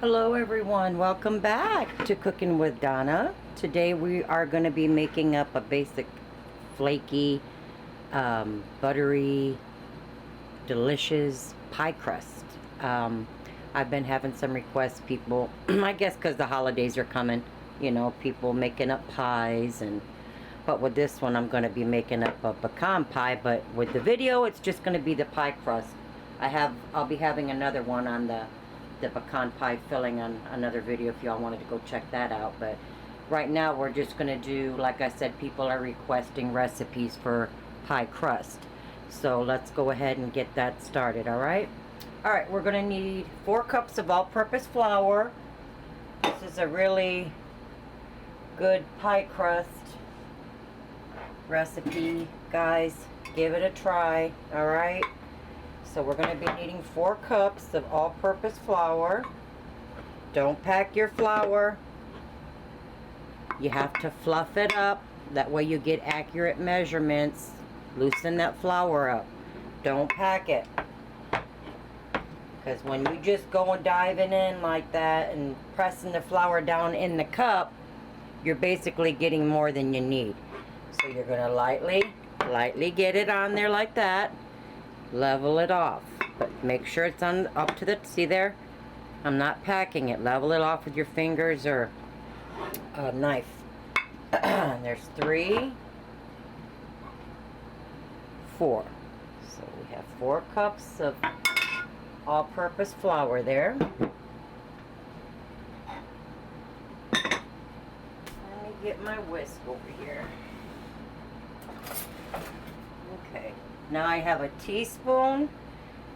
Hello everyone, welcome back to Cooking with Donna. Today we are going to be making up a basic flaky, buttery, delicious pie crust. I've been having some requests, people, I guess because the holidays are coming, you know, people making up pies, but with this one I'm going to be making up a pecan pie, but with the video it's just going to be the pie crust. I'll be having another one on the pecan pie filling on another video if y'all wanted to go check that out, but right now we're just going to do, like I said, people are requesting recipes for pie crust, so let's go ahead and get that started. Alright, we're going to need 4 cups of all-purpose flour. This is a really good pie crust recipe, guys. Give it a try. Alright, so we're going to be needing 4 cups of all-purpose flour. Don't pack your flour. You have to fluff it up. That way you get accurate measurements. Loosen that flour up. Don't pack it. Because when you just go and diving in like that and pressing the flour down in the cup, you're basically getting more than you need. So you're going to lightly get it on there like that. Level it off, but make sure it's on up to the, see there, I'm not packing it. Level it off with your fingers or a knife. There's 3, 4, so we have 4 cups of all-purpose flour there. Let me get my whisk over here. Okay, now I have a teaspoon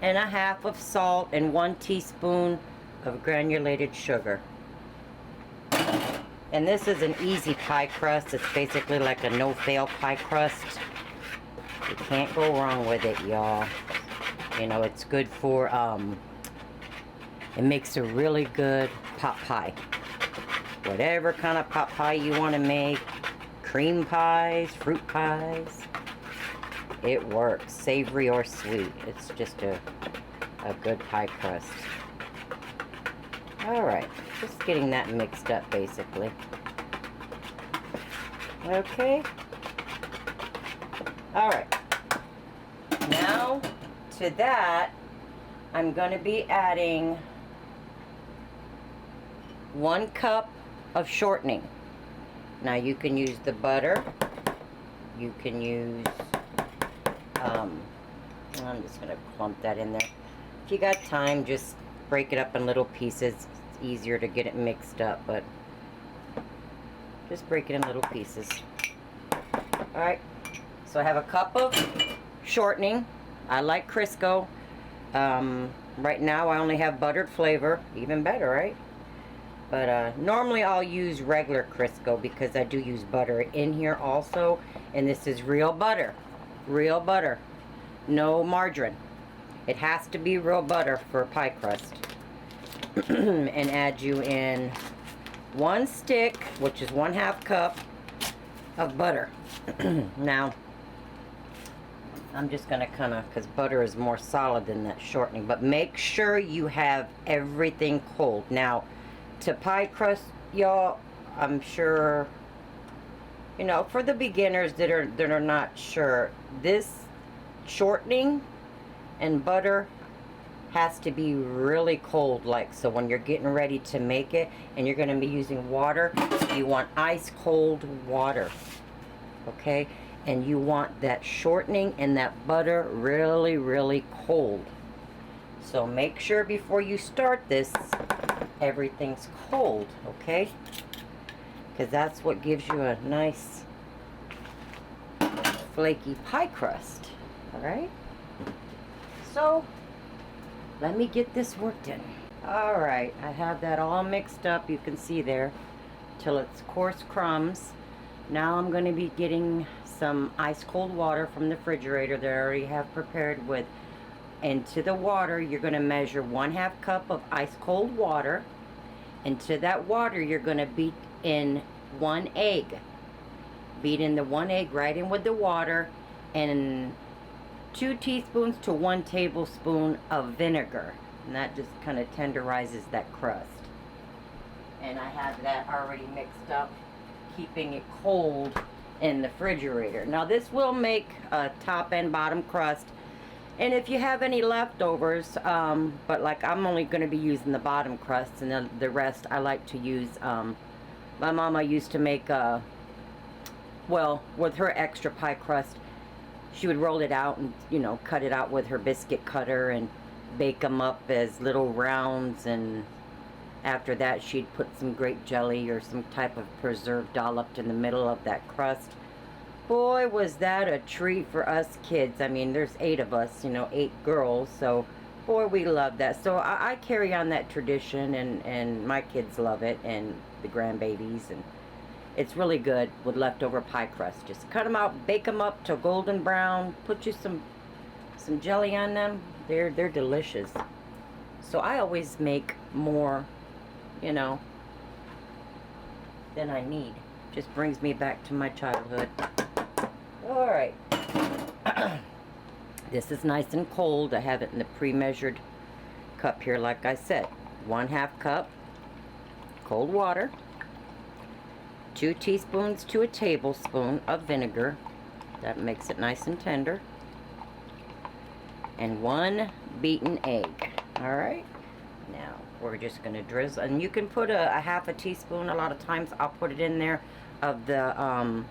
and a half of salt and 1 teaspoon of granulated sugar. And this is an easy pie crust. It's basically like a no-fail pie crust. You can't go wrong with it, y'all. You know, it's good for, it makes a really good pot pie. Whatever kind of pot pie you want to make, cream pies, fruit pies, it works, savory or sweet. It's just a good pie crust. Alright, just getting that mixed up basically. Okay. Alright. Now, to that, I'm going to be adding 1 cup of shortening. Now you can use the butter. You can use I'm just going to clump that in there. If you got time, just break it up in little pieces. It's easier to get it mixed up, but just break it in little pieces. Alright, so I have a cup of shortening. I like Crisco. Right now I only have buttered flavor. Even better, right? But normally I'll use regular Crisco because I do use butter in here also. And this is real butter. Real butter. No margarine. It has to be real butter for pie crust. And add you in 1 stick, which is 1/2 cup of butter. Now, I'm just going to kind of, because butter is more solid than that shortening, but make sure you have everything cold. Now, to pie crust, y'all, I'm sure, you know, for the beginners that are not sure, this shortening and butter has to be really cold, like, so when you're getting ready to make it and you're going to be using water, you want ice cold water, okay? And you want that shortening and that butter really cold. So make sure before you start this, everything's cold, okay? Because that's what gives you a nice flaky pie crust. Alright? So, let me get this worked in. Alright, I have that all mixed up, you can see there, till it's coarse crumbs. Now I'm going to be getting some ice cold water from the refrigerator that I already have prepared with. Into the water, you're going to measure 1/2 cup of ice cold water. Into that water, you're going to beat in 1 egg. Beat in the 1 egg right in with the water, and 2 teaspoons to 1 tablespoon of vinegar. And that just kind of tenderizes that crust. and I have that already mixed up, keeping it cold in the refrigerator. Now this will make a top and bottom crust, and if you have any leftovers, but like I'm only going to be using the bottom crust, and the rest I like to use, my mama used to make, well, with her extra pie crust, she would roll it out and, you know, cut it out with her biscuit cutter and bake them up as little rounds, and after that she'd put some grape jelly or some type of preserve dolloped in the middle of that crust. Boy, was that a treat for us kids. I mean, there's 8 of us, you know, 8 girls, so boy, we love that. So I carry on that tradition, and my kids love it, and the grandbabies, and it's really good with leftover pie crust. Just cut them out, bake them up to golden brown, put you some jelly on them. They're delicious. So I always make more, you know, than I need. Just brings me back to my childhood. All right. This is nice and cold. I have it in the pre-measured cup here, like I said. 1/2 cup cold water, 2 teaspoons to a tablespoon of vinegar. That makes it nice and tender. And 1 beaten egg. All right. Now we're just going to drizzle, and you can put a 1/2 teaspoon. A lot of times I'll put it in there of the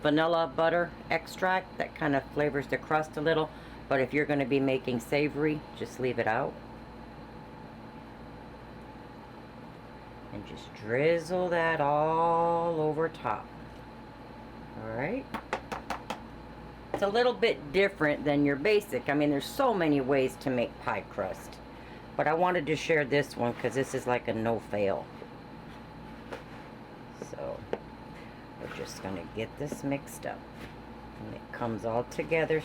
vanilla butter extract. That kind of flavors the crust a little, but if you're going to be making savory, just leave it out. And just drizzle that all over top. Alright. It's a little bit different than your basic. I mean, there's so many ways to make pie crust, but I wanted to share this one because this is like a no-fail. So we're just going to get this mixed up, and it comes all together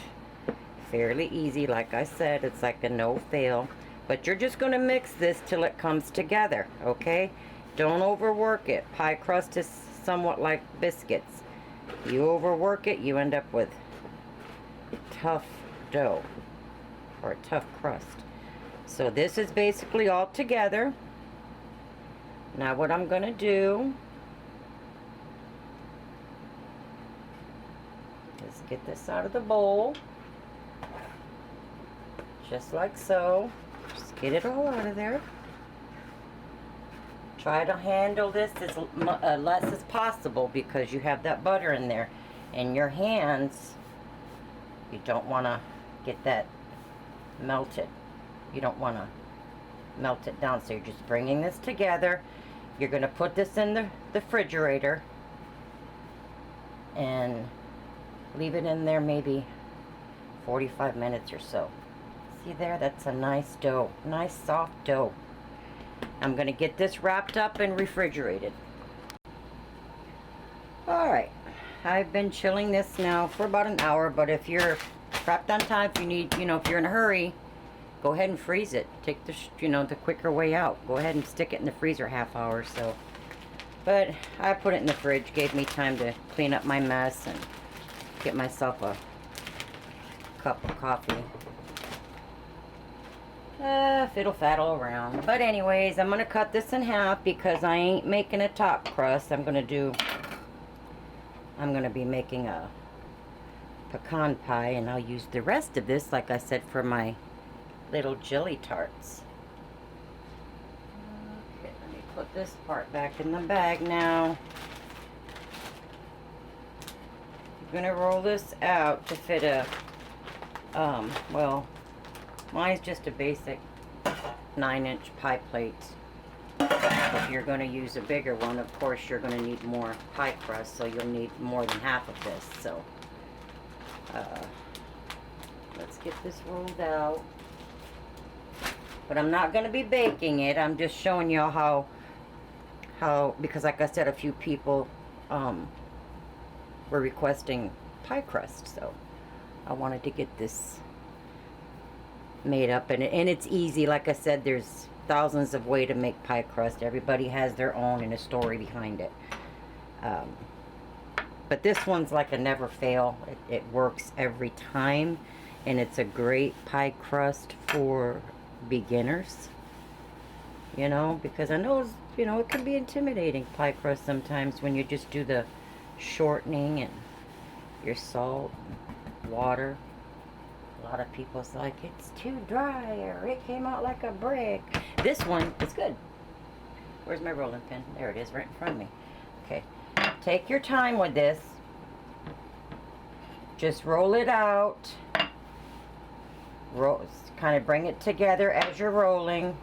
fairly easy. Like I said, it's like a no-fail, but you're just going to mix this till it comes together, okay? Don't overwork it. Pie crust is somewhat like biscuits. You overwork it, you end up with tough dough or a tough crust. So this is basically all together. Now what I'm going to do is get this out of the bowl, just like so. Just get it all out of there. Try to handle this as less as possible because you have that butter in there, and your hands, you don't want to get that melted. You don't want to melt it down. So you're just bringing this together. You're going to put this in the refrigerator and leave it in there maybe 45 minutes or so. See there? That's a nice dough. Nice soft dough. I'm going to get this wrapped up and refrigerated. Alright. I've been chilling this now for about an hour, but if you're wrapped on time, if you need, you know, if you're in a hurry, go ahead and freeze it. Take the, you know, the quicker way out. Go ahead and stick it in the freezer half hour or so. But I put it in the fridge. Gave me time to clean up my mess and get myself a cup of coffee. Fiddle faddle around. But anyways, I'm going to cut this in half because I ain't making a top crust. I'm going to be making a pecan pie, and I'll use the rest of this, like I said, for my little jelly tarts. Okay, let me put this part back in the bag now. I'm going to roll this out to fit a, well, mine's just a basic 9-inch pie plate. If you're going to use a bigger one, of course you're going to need more pie crust, so you'll need more than half of this. So let's get this rolled out. But I'm not going to be baking it. I'm just showing you how because like I said, a few people were requesting pie crust, so I wanted to get this made up, and it's easy. Like I said, there's thousands of ways to make pie crust. Everybody has their own and a story behind it. But this one's like a never fail. It works every time, and it's a great pie crust for beginners. you know, because I know, you know, it can be intimidating, pie crust, sometimes when you just do the shortening and your salt, water. A lot of people's like, it's too dry, or it came out like a brick. This one is good. Where's my rolling pin? There it is, right in front of me. Okay, take your time with this. Just roll it out. Roll, kind of bring it together as you're rolling.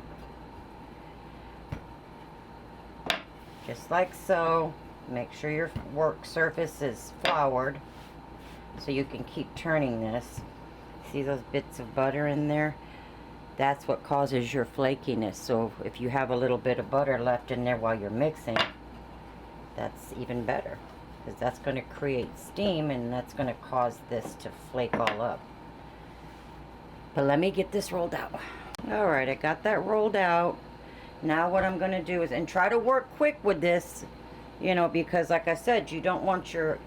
Just like so. Make sure your work surface is floured so you can keep turning this. See those bits of butter in there? That's what causes your flakiness. So if you have a little bit of butter left in there while you're mixing, that's even better, because that's going to create steam and that's going to cause this to flake all up. But let me get this rolled out. Alright, I got that rolled out. Now what I'm going to do is, and try to work quick with this, you know, because like I said, you don't want your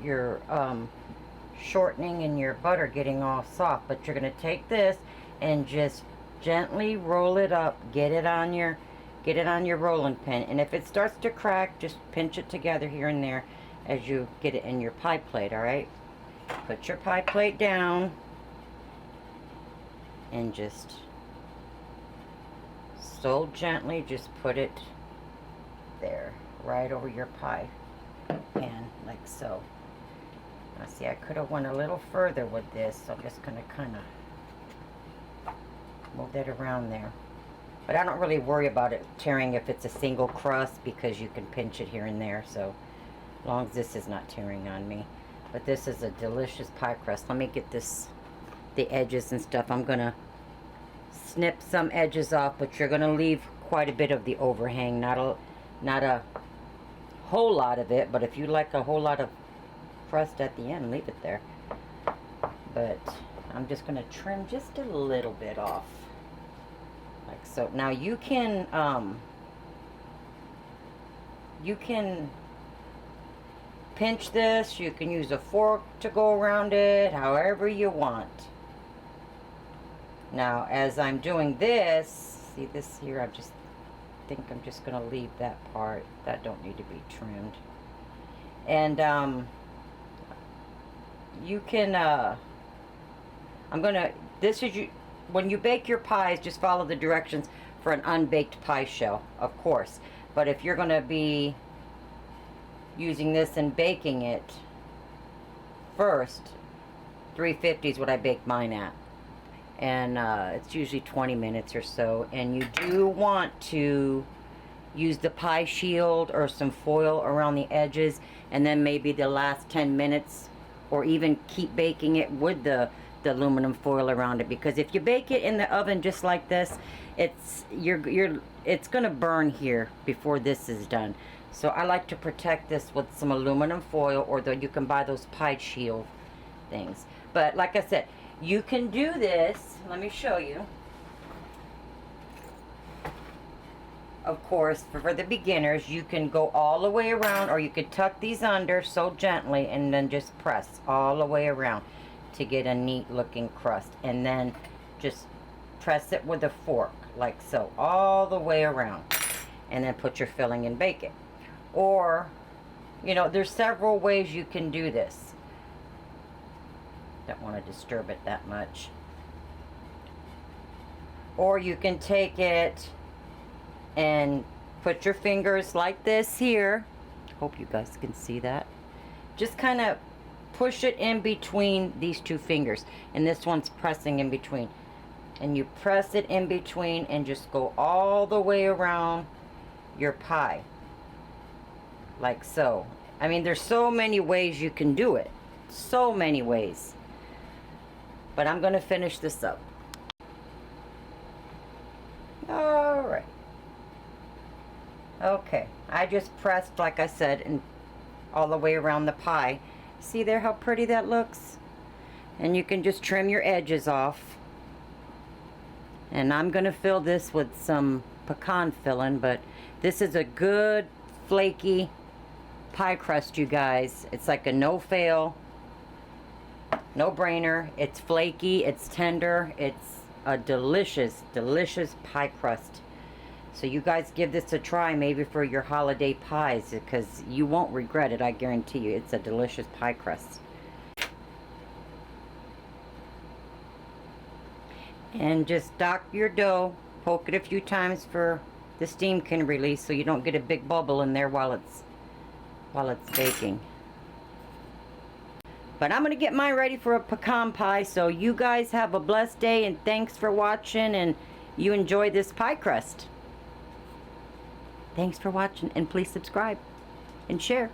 shortening and your butter getting all soft. But you're going to take this and just gently roll it up. Get it on your rolling pin. And if it starts to crack, just pinch it together here and there as you get it in your pie plate, alright? Put your pie plate down and just so gently just put it there, right over your pie pan, like so. Now see, I could have went a little further with this, so I'm just going to kind of move that around there. But I don't really worry about it tearing if it's a single crust, because you can pinch it here and there, so as long as this is not tearing on me. But this is a delicious pie crust. Let me get this, the edges and stuff. I'm going to snip some edges off, but you're going to leave quite a bit of the overhang. Not a whole lot of it, but if you like a whole lot of crust at the end, leave it there. But I'm just going to trim just a little bit off, like so. Now you can pinch this. You can use a fork to go around it, however you want. Now, as I'm doing this, see this here, I just think I'm just going to leave that part. That don't need to be trimmed. And you can, I'm going to, this is you, when you bake your pies, just follow the directions for an unbaked pie shell, of course. But if you're going to be using this and baking it first, 350 is what I bake mine at. And it's usually 20 minutes or so. And you do want to use the pie shield or some foil around the edges, and then maybe the last 10 minutes, or even keep baking it with the aluminum foil around it. Because if you bake it in the oven just like this, it's gonna burn here before this is done. So I like to protect this with some aluminum foil, or you can buy those pie shield things. But like I said, you can do this. Let me show you. Of course, for the beginners, you can go all the way around, or you could tuck these under so gently and then just press all the way around to get a neat looking crust. And then just press it with a fork, like so, all the way around. And then put your filling and bake it. Or, you know, there's several ways you can do this. Don't want to disturb it that much. Or you can take it and put your fingers like this here. Hope you guys can see that. Just kind of push it in between these two fingers. And this one's pressing in between. And you press it in between and just go all the way around your pie. Like so. I mean, there's so many ways you can do it. So many ways. But I'm going to finish this up. Alright. Okay. I just pressed, like I said, and all the way around the pie. See there how pretty that looks? And you can just trim your edges off. And I'm going to fill this with some pecan filling, but this is a good flaky pie crust, you guys. It's like a no-fail, no-brainer. It's flaky, it's tender, it's a delicious, delicious pie crust. So you guys give this a try maybe for your holiday pies, because you won't regret it, I guarantee you. It's a delicious pie crust. And just dock your dough, poke it a few times for the steam can release so you don't get a big bubble in there while it's baking. But I'm gonna get mine ready for a pecan pie, so you guys have a blessed day, and thanks for watching, and you enjoy this pie crust. Thanks for watching, and please subscribe and share.